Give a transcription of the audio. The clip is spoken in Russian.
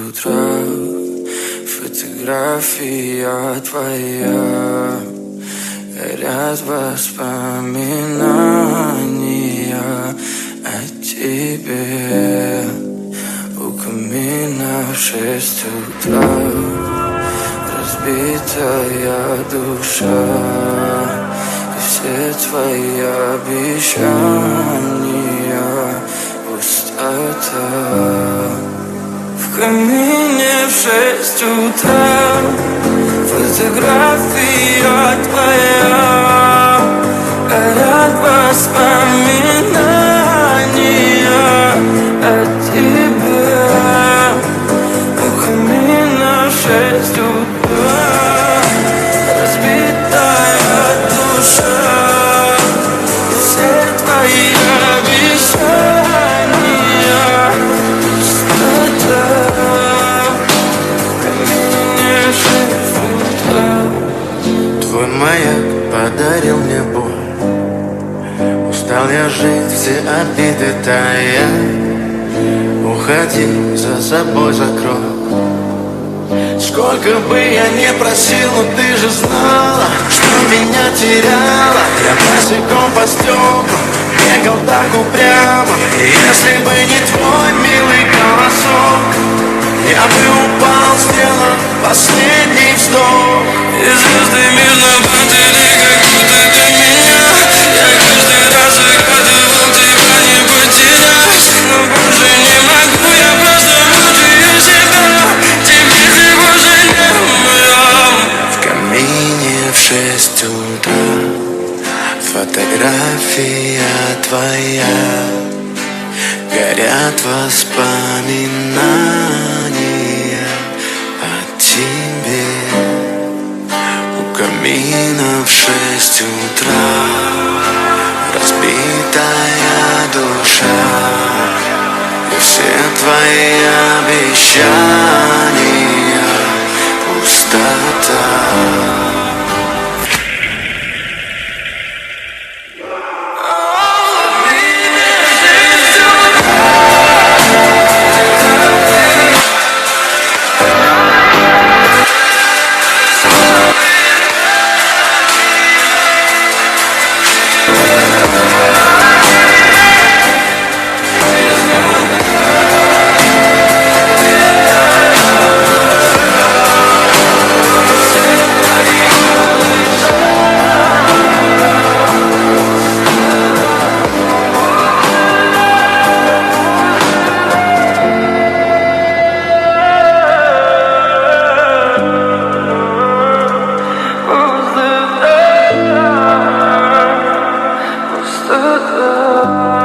утра. Фотография твоя, горят воспоминания о тебе. У камина в 6 утра, разбитая душа, и все твои обещания пустота. В камине в 6 утра, фотография твоя, горят воспоминания о тебе. У камина в 6 утра, разбитая душа, и все твои обещания пустота. В камине в 6 утра. Твой маяк подарил мне боль. Устал я жить, все обиды тая. Уходи, за собой закрой. Сколько бы я не просил, но ты же знала, что меня теряла. Я босиком по стеклам бегал так упрямо. И если бы не твой милый голосок, я бы упал, сделал последний вздох. И звезды мирно падали, как будто до меня. Я каждый раз загадывал тебя не потерять, но больше не могу, я просто мучаю себя. Теперь ты больше не моя. В камине в 6 утра, фотография твоя, горят воспоминания о тебе. У камина в 6 утра, разбитая душа, и все твои обещания пустота. Пустота.